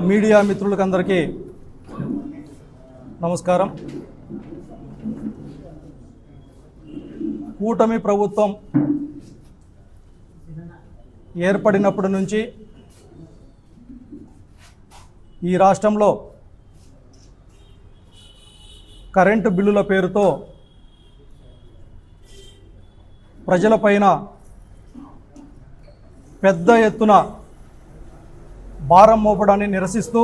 Media మిత్రులకందరికీ నమస్కారం. కూటమి ప్రభుత్వం ఏర్పడినప్పటి నుంచి ఈ రాష్ట్రంలో కరెంటు బిల్లుల పేరుతో ప్రజలపైన పెద్ద ఎత్తున భారం మోపడాన్ని నిరసిస్తూ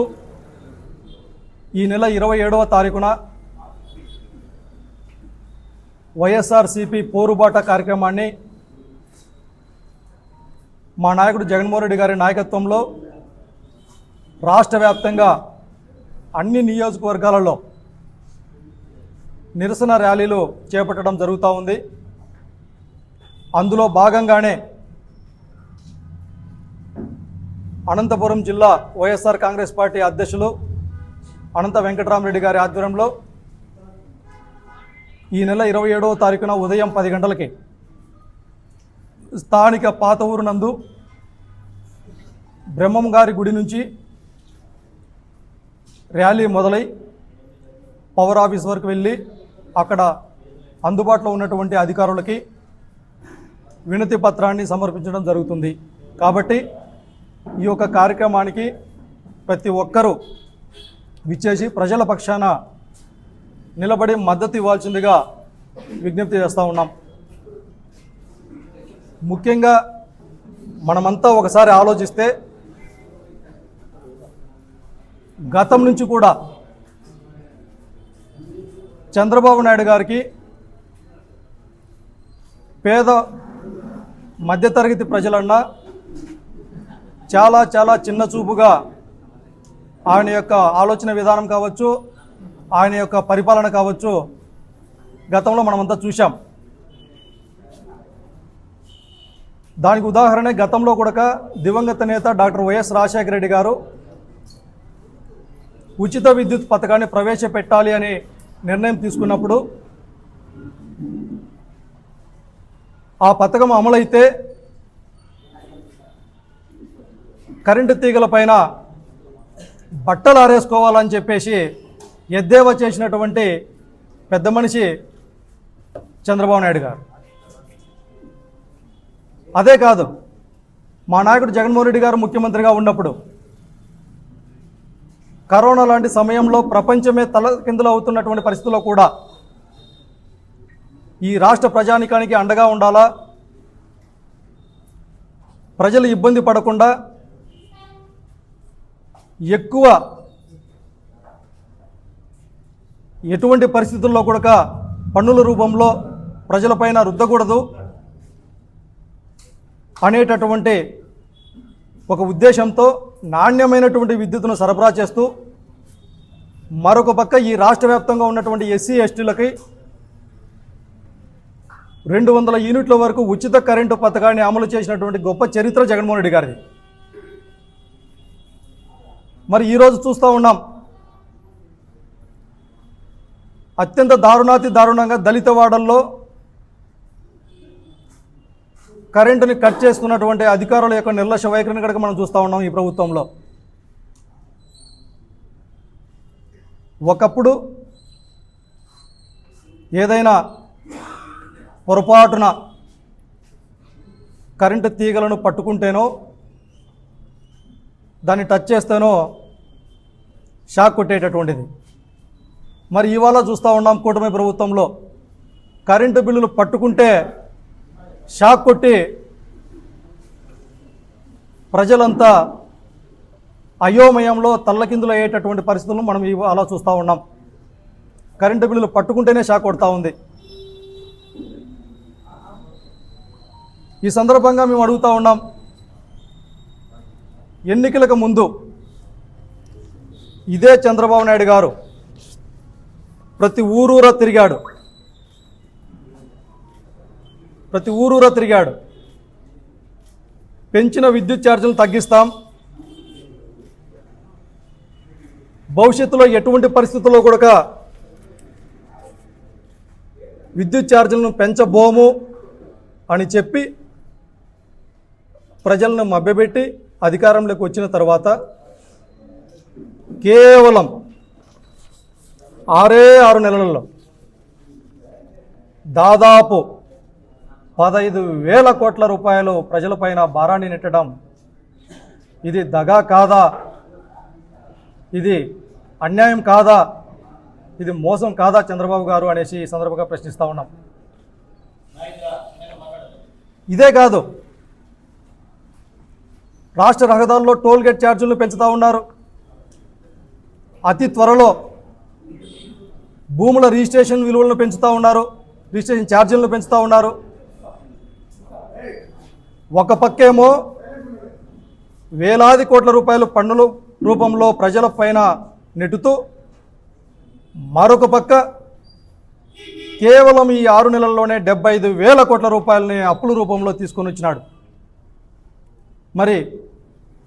ఈ నెల 27వ తారీఖున వైఎస్ఆర్సీపీ పోరుబాట కార్యక్రమాన్ని మా నాయకుడు జగన్మోహన్ రెడ్డి గారి నాయకత్వంలో రాష్ట్ర వ్యాప్తంగా అన్ని నియోజకవర్గాలలో నిరసన ర్యాలీలు చేపట్టడం జరుగుతూ ఉంది. అందులో భాగంగానే అనంతపురం జిల్లా వైఎస్ఆర్ కాంగ్రెస్ పార్టీ అధ్యక్షులు అనంత వెంకటరామరెడ్డి గారి ఆధ్వర్యంలో ఈ నెల 27వ తారీఖున ఉదయం 10 గంటలకి స్థానిక పాత ఊరు నందు బ్రహ్మం గారి గుడి నుంచి ర్యాలీ మొదలై పవర్ ఆఫీస్ వరకు వెళ్ళి అక్కడ అందుబాటులో ఉన్నటువంటి అధికారులకి వినతి పత్రాన్ని సమర్పించడం జరుగుతుంది. కాబట్టి ఈ యొక్క కార్యక్రమానికి ప్రతి ఒక్కరూ విచ్చేసి ప్రజల పక్షాన నిలబడి మద్దతు ఇవ్వాల్సిందిగా విజ్ఞప్తి చేస్తూ ఉన్నాం. ముఖ్యంగా మనమంతా ఒకసారి ఆలోచిస్తే గతం నుంచి కూడా చంద్రబాబు నాయుడు గారికి పేద మధ్యతరగతి ప్రజలన్నా చాలా చాలా చిన్న చూపుగా ఆయన యొక్క ఆలోచన విధానం కావచ్చు, ఆయన యొక్క పరిపాలన కావచ్చు గతంలో మనమంతా చూసాం. దానికి ఉదాహరణ గతంలో కూడా దివంగత నేత డాక్టర్ వైఎస్ రాజశేఖర రెడ్డి గారు ఉచిత విద్యుత్ పథకాన్ని ప్రవేశపెట్టాలి అని నిర్ణయం తీసుకున్నప్పుడు ఆ పథకం అమలైతే కరెంటు తీగల పైన బట్టలు ఆరేసుకోవాలని చెప్పేసి ఎద్దేవా చేసినటువంటి పెద్ద మనిషి చంద్రబాబు నాయుడు గారు. అదే కాదు, మా నాయకుడు జగన్మోహన్ రెడ్డి గారు ముఖ్యమంత్రిగా ఉన్నప్పుడు కరోనా లాంటి సమయంలో ప్రపంచమే తలకిందులు అవుతున్నటువంటి పరిస్థితుల్లో కూడా ఈ రాష్ట్ర ప్రజానికానికి అండగా ఉండాలా, ప్రజలు ఇబ్బంది పడకుండా ఎక్కువ ఎటువంటి పరిస్థితుల్లో కూడా పన్నుల రూపంలో ప్రజలపైన రుద్దకూడదు అనేటటువంటి ఒక ఉద్దేశంతో నాణ్యమైనటువంటి విద్యుత్తును సరఫరా చేస్తూ మరొక పక్క ఈ రాష్ట్ర వ్యాప్తంగా ఉన్నటువంటి ఎస్సీ ఎస్టీలకి 200 యూనిట్ల వరకు ఉచిత కరెంటు పథకాన్ని అమలు చేసినటువంటి గొప్ప చరిత్ర జగన్మోహన్ రెడ్డి గారిది. మరి ఈరోజు చూస్తూ ఉన్నాం, అత్యంత దారుణంగా దళిత వాడల్లో కరెంటుని కట్ చేస్తున్నటువంటి అధికారుల యొక్క నిర్లక్ష్య వైఖరిని కనుక మనం చూస్తూ ఉన్నాం. ఈ ప్రభుత్వంలో ఒకప్పుడు ఏదైనా పొరపాటున కరెంటు తీగలను పట్టుకుంటేనో దాన్ని టచ్ చేస్తేనో షాక్ కొట్టేటటువంటిది. మరి ఇవాళ చూస్తూ ఉన్నాం, కూటమి ప్రభుత్వంలో కరెంటు బిల్లులు పట్టుకుంటే షాక్ కొట్టి ప్రజలంతా అయోమయంలో తల్లకిందులు అయ్యేటటువంటి పరిస్థితులను మనం ఇవాళ చూస్తూ ఉన్నాం. కరెంటు బిల్లులు పట్టుకుంటేనే షాక్ కొడతా ఉంది. ఈ సందర్భంగా మేము అడుగుతూ ఉన్నాం, ఎన్నికలకు ముందు ఇదే చంద్రబాబు నాయుడు గారు ప్రతి ఊరూరా తిరిగాడు. పెంచిన విద్యుత్ ఛార్జీలు తగ్గిస్తాం, భవిష్యత్తులో ఎటువంటి పరిస్థితుల్లో కూడా విద్యుత్ ఛార్జీలను పెంచబోము అని చెప్పి ప్రజలను మభ్యపెట్టి అధికారంలోకి వచ్చిన తర్వాత కేవలం 6 నెలలలో దాదాపు 15,000 కోట్ల రూపాయలు ప్రజలపైన భారాన్ని నెట్టడం ఇది దగా కాదా? ఇది అన్యాయం కాదా? ఇది మోసం కాదా చంద్రబాబు గారు అనేసి ఈ సందర్భంగా ప్రశ్నిస్తూ ఉన్నాం. ఇదే కాదు, రాష్ట్ర రహదారుల్లో టోల్ గేట్ ఛార్జీలను పెంచుతూ ఉన్నారు. అతి త్వరలో భూముల రిజిస్ట్రేషన్ విలువలను పెంచుతూ ఉన్నారు, రిజిస్ట్రేషన్ ఛార్జీలను పెంచుతూ ఉన్నారు. ఒక పక్కేమో వేలాది కోట్ల రూపాయలు పన్నుల రూపంలో ప్రజల పైన నెట్టుతూ, మరొక పక్క కేవలం ఈ 6 నెలల్లోనే 75,000 కోట్ల రూపాయలని అప్పుల రూపంలో తీసుకొని వచ్చినాడు. మరి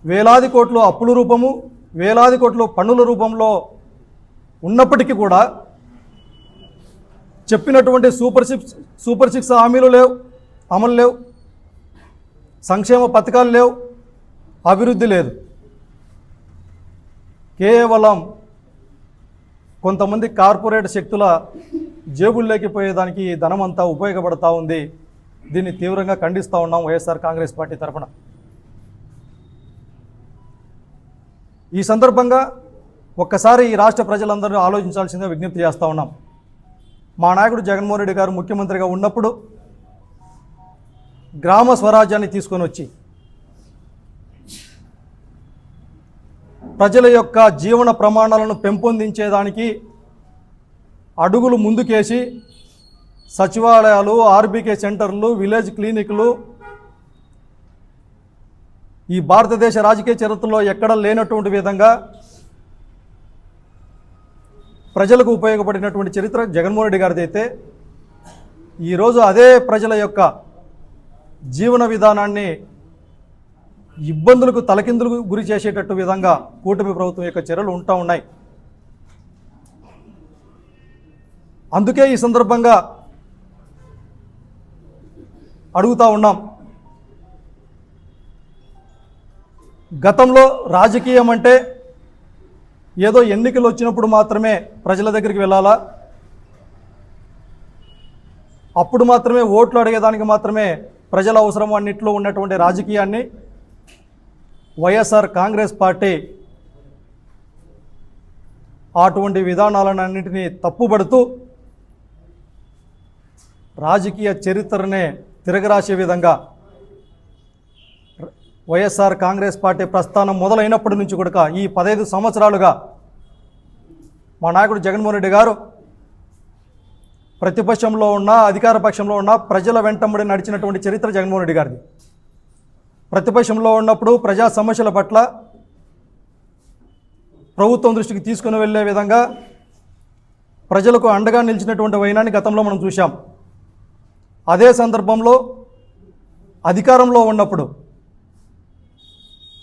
వేలాది కోట్లు అప్పుల రూపము, వేలాది కోట్లు పన్నుల రూపంలో ఉన్నప్పటికీ కూడా చెప్పినటువంటి సూపర్ సిక్స్ హామీలు లేవు, అమలు లేవు, సంక్షేమ పథకాలు లేవు, అభివృద్ధి లేదు. కేవలం కొంతమంది కార్పొరేట్ శక్తుల జేబుల్లోకి పోయేదానికి ఈ ధనం అంతా ఉపయోగపడతా ఉంది. దీన్ని తీవ్రంగా ఖండిస్తూ ఉన్నాం వైఎస్ఆర్ కాంగ్రెస్ పార్టీ తరఫున. ఈ సందర్భంగా ఒక్కసారి ఈ రాష్ట్ర ప్రజలందరూ ఆలోచించాల్సిందిగా విజ్ఞప్తి చేస్తూ ఉన్నాం. మా నాయకుడు జగన్మోహన్ రెడ్డి గారు ముఖ్యమంత్రిగా ఉన్నప్పుడు గ్రామ స్వరాజ్యాన్ని తీసుకొని వచ్చి ప్రజల యొక్క జీవన ప్రమాణాలను పెంపొందించేదానికి అడుగులు ముందుకేసి సచివాలయాలు, ఆర్బీకే సెంటర్లు, విలేజ్ క్లినిక్లు ఈ భారతదేశ రాజకీయ చరిత్రలో ఎక్కడ లేనటువంటి విధంగా ప్రజలకు ఉపయోగపడినటువంటి చరిత్ర జగన్మోహన్ రెడ్డి గారిది అయితే, ఈరోజు అదే ప్రజల యొక్క జీవన విధానాన్ని ఇబ్బందులకు తలకిందులకు గురి చేసేటట్టు విధంగా కూటమి ప్రభుత్వం యొక్క చర్యలు ఉంటూ ఉన్నాయి. అందుకే ఈ సందర్భంగా అడుగుతూ ఉన్నాం, గతంలో రాజకీయం అంటే ఏదో ఎన్నికలు వచ్చినప్పుడు మాత్రమే ప్రజల దగ్గరికి వెళ్ళాలా, అప్పుడు మాత్రమే ఓట్లు అడిగేదానికి మాత్రమే ప్రజల అవసరం అన్నింటిలో ఉన్నటువంటి రాజకీయాన్ని వైఎస్ఆర్ కాంగ్రెస్ పార్టీ అటువంటి విధానాలన్నింటినీ తప్పుపడుతూ రాజకీయ చరిత్రనే తిరగరాసే విధంగా వైఎస్ఆర్ కాంగ్రెస్ పార్టీ ప్రస్థానం మొదలైనప్పటి నుంచి కూడా ఈ 15 సంవత్సరాలుగా మా నాయకుడు జగన్మోహన్ రెడ్డి గారు ప్రతిపక్షంలో ఉన్న, అధికార పక్షంలో ఉన్న ప్రజల వెంటబడి నడిచినటువంటి చరిత్ర జగన్మోహన్ రెడ్డి గారిది. ప్రతిపక్షంలో ఉన్నప్పుడు ప్రజా సమస్యల పట్ల ప్రభుత్వం దృష్టికి తీసుకుని వెళ్ళే విధంగా ప్రజలకు అండగా నిలిచినటువంటి వైనాన్ని గతంలో మనం చూశాం. అదే సందర్భంలో అధికారంలో ఉన్నప్పుడు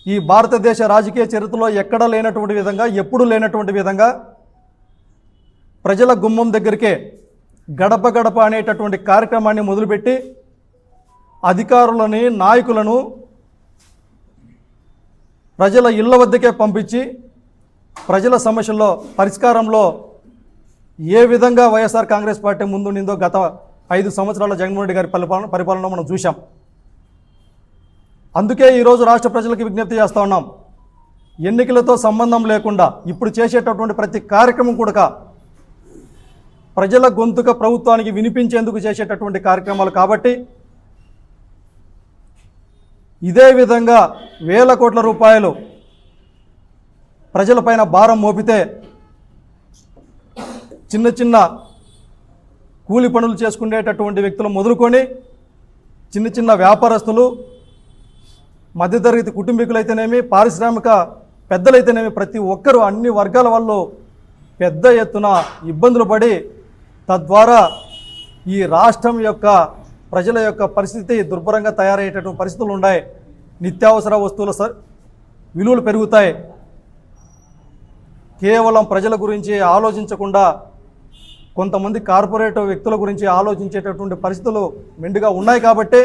ఈ భారతదేశ రాజకీయ చరిత్రలో ఎక్కడా లేనటువంటి విధంగా, ఎప్పుడూ లేనటువంటి విధంగా ప్రజల గుమ్మం దగ్గరికే గడప గడప అనేటటువంటి కార్యక్రమాన్ని మొదలుపెట్టి అధికారులని, నాయకులను ప్రజల ఇళ్ల వద్దకే పంపించి ప్రజల సమస్యల్లో పరిష్కారంలో ఏ విధంగా వైఎస్ఆర్ కాంగ్రెస్ పార్టీ ముందుండిందో గత 5 సంవత్సరాల జగన్మోహన్ రెడ్డి గారి పరిపాలన మనం చూశాం. అందుకే ఈరోజు రాష్ట్ర ప్రజలకు విజ్ఞప్తి చేస్తూ ఉన్నాం, ఎన్నికలతో సంబంధం లేకుండా ఇప్పుడు చేసేటటువంటి ప్రతి కార్యక్రమం కూడా ప్రజల గొంతుక ప్రభుత్వానికి వినిపించేందుకు చేసేటటువంటి కార్యక్రమాలు కాబట్టి ఇదే విధంగా వేల కోట్ల రూపాయలు ప్రజలపైన భారం మోపితే చిన్న చిన్న కూలి పనులు చేసుకునేటటువంటి వ్యక్తులు మొదలుకొని చిన్న చిన్న వ్యాపారస్తులు, మధ్యతరగతి కుటుంబీకులైతేనేమి, పారిశ్రామిక పెద్దలైతేనేమి ప్రతి ఒక్కరూ అన్ని వర్గాల వాళ్ళు పెద్ద ఎత్తున ఇబ్బందులు పడి తద్వారా ఈ రాష్ట్రం యొక్క ప్రజల యొక్క పరిస్థితి దుర్భరంగా తయారయ్యేటటువంటి పరిస్థితులు ఉన్నాయి. నిత్యావసర వస్తువుల విలువలు పెరుగుతాయి. కేవలం ప్రజల గురించి ఆలోచించకుండా కొంతమంది కార్పొరేట్ వ్యక్తుల గురించి ఆలోచించేటటువంటి పరిస్థితులు మెండుగా ఉన్నాయి. కాబట్టి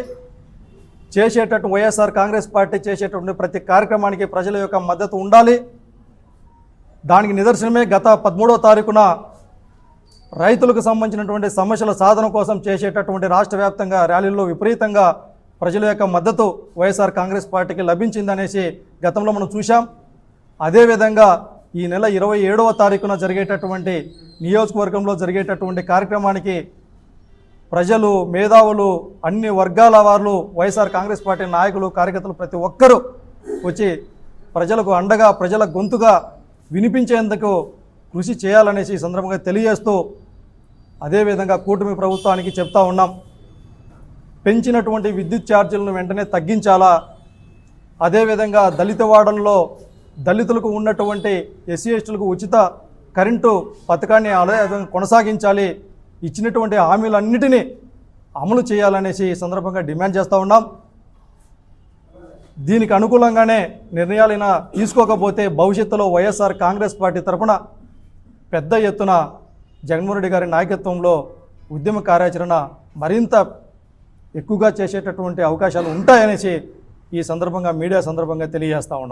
వైఎస్ఆర్ కాంగ్రెస్ పార్టీ చేసేటటువంటి ప్రతి కార్యక్రమానికి ప్రజల యొక్క మద్దతు ఉండాలి. దానికి నిదర్శనమే గత 13వ తారీఖున రైతులకు సంబంధించినటువంటి సమస్యల సాధన కోసం చేసేటటువంటి రాష్ట్ర వ్యాప్తంగా ర్యాలీల్లో విపరీతంగా ప్రజల యొక్క మద్దతు వైఎస్ఆర్ కాంగ్రెస్ పార్టీకి లభించిందనేసి గతంలో మనం చూశాం. అదేవిధంగా ఈ నెల 27వ తారీఖున జరిగేటటువంటి నియోజకవర్గంలో జరిగేటటువంటి కార్యక్రమానికి ప్రజలు, మేధావులు, అన్ని వర్గాల వారు, వైఎస్ఆర్ కాంగ్రెస్ పార్టీ నాయకులు, కార్యకర్తలు ప్రతి ఒక్కరూ వచ్చి ప్రజలకు అండగా, ప్రజల గొంతుగా వినిపించేందుకు కృషి చేయాలనేసి ఈ సందర్భంగా తెలియజేస్తూ, అదేవిధంగా కూటమి ప్రభుత్వానికి చెప్తా ఉన్నాం, పెంచినటువంటి విద్యుత్ ఛార్జీలను వెంటనే తగ్గించాలా, అదేవిధంగా దళిత వాడల్లో దళితులకు ఉన్నటువంటి ఎస్సీ ఎస్టీలకు ఉచిత కరెంటు పథకాన్ని కొనసాగించాలి, ఇచ్చినటువంటి హామీలన్నిటినీ అమలు చేయాలనేసి ఈ సందర్భంగా డిమాండ్ చేస్తూ ఉన్నాం. దీనికి అనుకూలంగానే నిర్ణయాలైనా తీసుకోకపోతే భవిష్యత్తులో వైఎస్ఆర్ కాంగ్రెస్ పార్టీ తరఫున పెద్ద ఎత్తున జగన్మోహన్ రెడ్డి గారి నాయకత్వంలో ఉద్యమ కార్యాచరణ మరింత ఎక్కువగా చేసేటటువంటి అవకాశాలు ఉంటాయనేసి ఈ సందర్భంగా మీడియా సందర్భంగా తెలియజేస్తా ఉన్నాం.